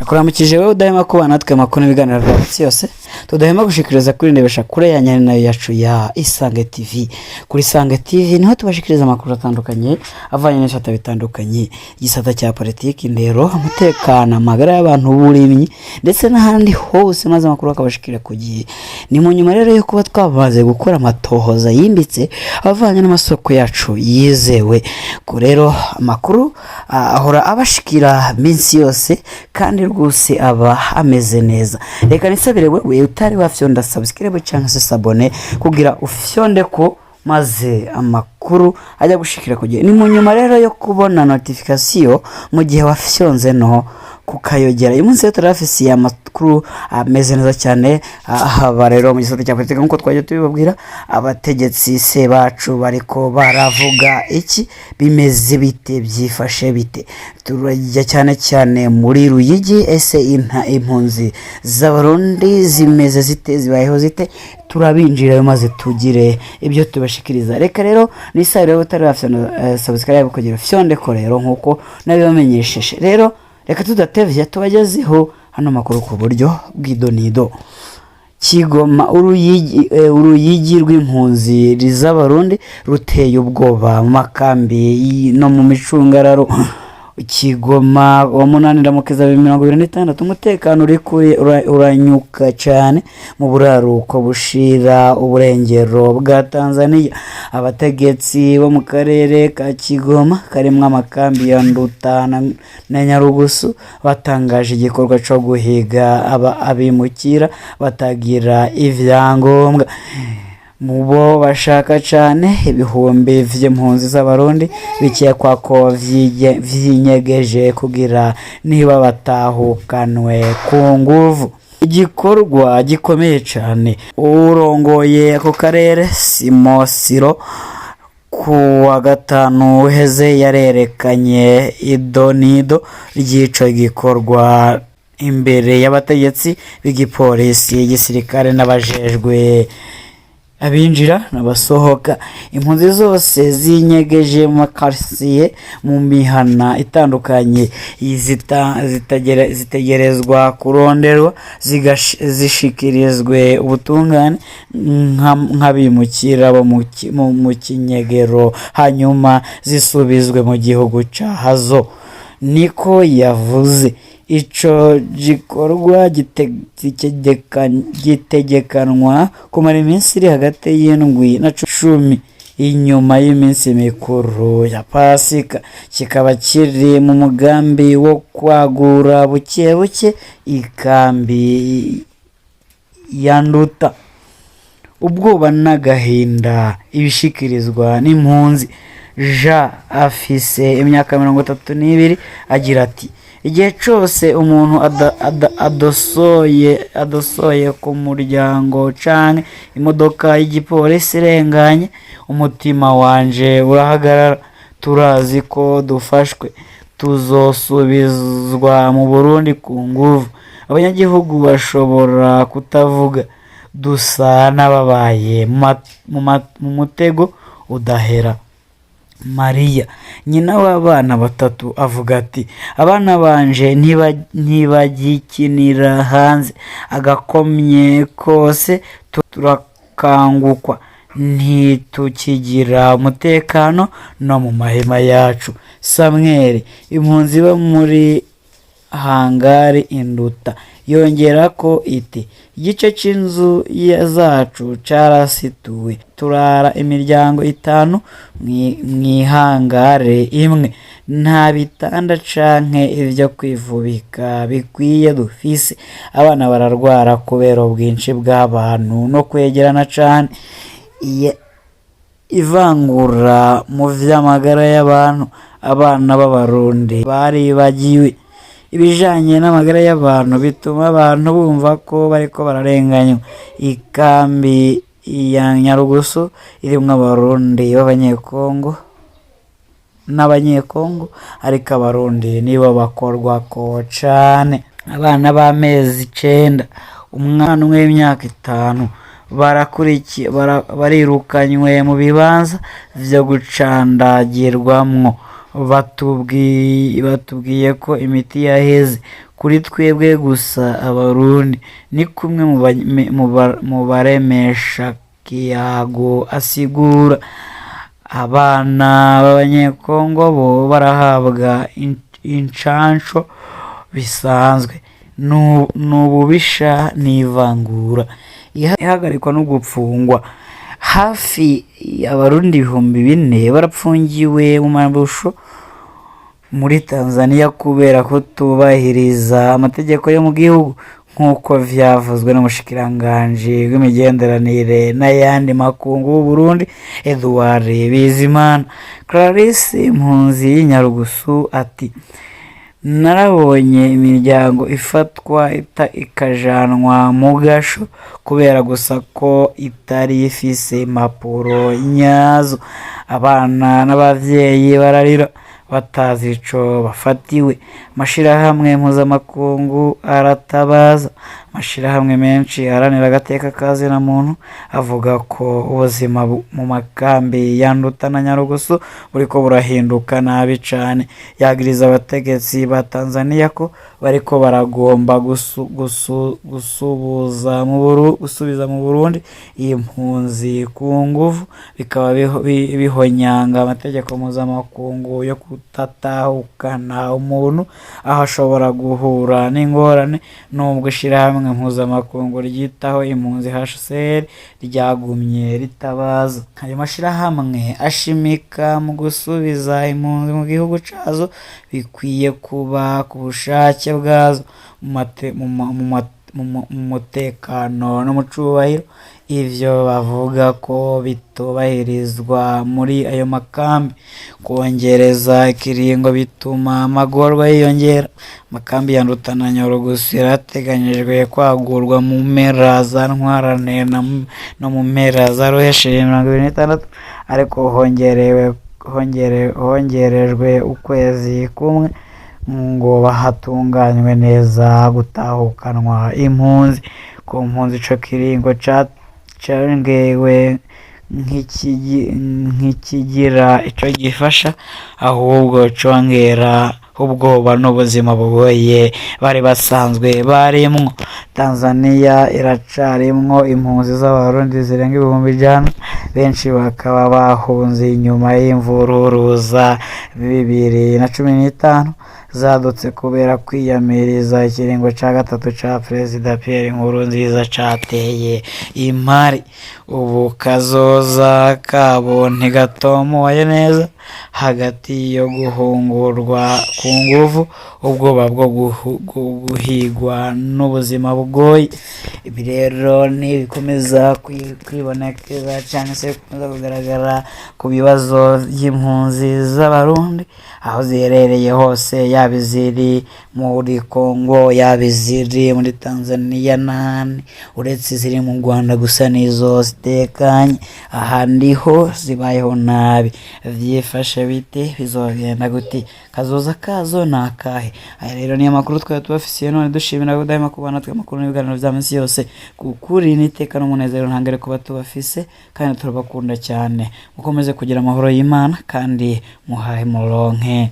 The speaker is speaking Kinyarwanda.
Akuramukije wewe udahema kubana natwe makuru n'ibiganiro byacu yose tudahema gushikiriza kuri ndebesha kure ya nyari nayo yacu ya Isange TV. Kuri Isange TV niho tubashikiriza amakuru atandukanye avanye n'isata bitandukanye, igisata cya politiki, indero, umutekano, amagara y'abantu, uburimyi ndetse n'ahandi hose, maze amakuru akabashikira ku gihe. Ni mu nyuma rero yo kuba twabaze gukora amatohoza yimbitse avanye n'amasoko yacu yizewe. Ko rero amakuru ahora abashikira minsi yose kandi rwose aba ameze neza. Reka nisabire wewe utari wafyonda subscribe cyangwa se sabone kugira ufyonde ko maze amakuru ajya gushikira kugiye. Ni mu nyuma rero yo kubona notification mu gihe wafyonze no kukayogera. Uyu munsi turafisi ya makuru ameze neza cyane. Aha rero mu gisata cya politiki nkuko twaje tubibabwira, abategetsi se bacu bariko baravuga iki, bimeze bite, byifashe bite. Turajya cyane muri Ruyigi, ese impunzi z'Abarundi zimeze zite, zibayeho zite, turabinjira maze tugire ibyo tubashikiriza. Reka rero nisare rero utari wafyonda subscribe kugira fyonde ko rero nkuko nabibamenyesheje. Rero reka tudatevye tubagezeho hano makuru ku buryo bw'idonido. Kigoma, uruyigi rw'impunzi z'Abarundi ruteye ubwoba mu makambi no mu micungararo. Kigoma wa 8/26 umutekano uri uranyuka cyane mu buraruko bushira uburengero bwa Tanzania. Abategetsi bo mu karere ka Kigoma karimwe amakambi ya Nduta na Nyarugusu batangaje igikorwa cyo guhiga abimukira batagira ivyangombwa. Mubo bashaka cyane ibihumbi vy'impunzi z'Abarundi bikekwa ko vyinyegeje kugira niba batahukanwe ku nguvu. Igikorwa gikomeye cyane. Urongoye ako karere Simosiro ku wa gatanu uheze yarerekanye idonido ry'ico gikorwa imbere y'abategetsi b'igipolisi, igisirikare n'abajejwe abinjira n'abasohoka. Impunzi zose zinyegeje mu makarsiye mu mihana itandukanye zitegerezwa kuronderwa zishikirizwe ubutungane nk'abimukira bo mu kinyegero, hanyuma zisubizwe mu gihugu cyahazo, niko yavuze. Ico gikorwa gitegekanwa kumara iminsi iri hagati y'indwi na 10 inyuma y'iminsi mikuru ya Pasika. Kikaba kiri mu mugambi wo kwagura buke ikambi ya Nduta. Ubwoba n'agahinda ibishikirizwa n'impunzi. Afise imyaka 32 agira ati, igihe cyose umuntu adosoye ku muryango canke imodoka y'igipolisi irenganye, umutima wanje urahagarara. Turazi ko dufashwe tuzosubizwa mu Burundi ku nguvu. Abanyagihugu bashobora kutavuga, dusa n'ababaye mu mutego udahera. Maria, nyina w'abana 3, avuga ati, abana banje ntibagikinira hanze, agakomye kose turakangukwa, ntitukigira umutekano no mu mahema yacu. Samuel, impunzi bo muri hangari Induta, yongera ko iti, igice cy'inzu zacu carasituwe, turara imiryango 5 mwihangare imwe, nta bitanda canke ivyo kwivubika bikwiye dufise. Abana bararwara kubera ubwinshi bw'abantu no kwegerana cane. Ivangura mu vy'amagara y'abantu. Abana b'Abarundi baribagiwe ibijanye n'amagara y'abantu, bituma abantu bumva ko bariko bararenganywa. Ikambi ya Nyarugusu irimwo Abarundi b'Abanyekongo n'Abanyekongo, ariko Abarundi nibo bakorwa ko cane. Abana b'amezi 9, umwana umwe w'imyaka 5 barirukanywe mu bibanza byo gucandagirwamwo. Batubwiye ko imiti yaheze kuri twebwe gusa abarundi, ni kumwe mu baremesha kiyago asigura. Abana b'abanyekongo bo barahabwa incansho bisanzwe, n'ububisha n'ivangura, ihagarikwa no gupfungwa. Hafi abarundi 4,000 barapfungiwe mu mabusho muri Tanzania kubera kutubahiriza amategeko yo mu gihugu, nk'uko vyavuzwe n'umushikiranganji w'imigenderanire n'ayandi makungu w'u Burundi Edouard Bizimana. Clarisse Impunzi y'Inyarugusu ati: narabonye imiryango ifatwa ikajanwa mu gasho kubera gusa ko itari ifise impapuro nyazo. Abana n'abavyeyi bararira batazi ico bafatiwe. Amashirahamwe mpuzamakungu aratabaza. Amashirahamwe menshi aharanira agateka kazina muntu avuga ko ubuzima mu makambi ya Nduta na Nyarugusu buriko burahinduka nabi cane. Yagiriza abategetsi ba Tanzania ko bariko baragomba gusubiza mu Burundi impunzi ku nguvu, bikaba bihonyanga amategeko mpuzamakungu yo kutatahukana umuntu aho ashobora guhura n'ingorane, nubwo ishirahamwe mpuzamakungu ryitaho impunzi HCR ryagumye ritabaza. Ayo mashirahamwe ashimika mu gusubiza impunzi mu gihugu cazo bikwiye kuba ku bushake bwazo, mu mutekano no mu cubahiro. Ivyo bavuga ko bitubahirizwa muri ayo makambi. Kongereza ikiringo bituma amagorwa yiyongera. Makambi ya Nduta na Nyarugusu yarateganyijwe kwagurwa mu mpera za Ntwarante no mu mpera za Ruheshi 2026, ariko hongerejwe ukwezi kumwe ngo bahatunganywe neza gutahukanwa impunzi. Ku mpunzi ico kiringo carongewe nk'ikigira ico gifasha, ahubwo congera ubwoba n'ubuzima bugoye bari basanzwe barimwo. Tanzania iracarimwo impunzi z'abarundi zirenga 100,000, benshi bakaba bahunze inyuma y'imvururu za 2015 zadutse kubera kwiyamiriza ikiringo ca gatatu ca Perezida Pierre Nkurunziza cateye impari. Ubu kazoza kabo ntigatomoye neza, hagati yo guhungurwa ku nguvu, ubwoba bwo guhigwa n'ubuzima bugoye. Ibi rero nibikomeza kwibonekeza cyane se bikomeza kugaragara ku bibazo by'impunzi z'abarundi aho ziherereye hose, yaba iziri muri Kongo, yaba iziri muri Tanzania n'ahandi, uretse ziri mu Rwanda gusa nizo zitekanye. Ahandi ho zibayeho nabi. Vyifashe bite? Bizogenda gute? Kazoza kazo nakahe? Aya rero niyo makuru twari tubafisiye, none dushimira gudahema kubana twe makuru n'ibiganiro vya minsi yose. Kukuri n'iteka n'umunezero ntangere kuba tubafise, kandi turabakunda cyane. Mukomeze kugira amahoro y'Imana kandi muhahe muronke.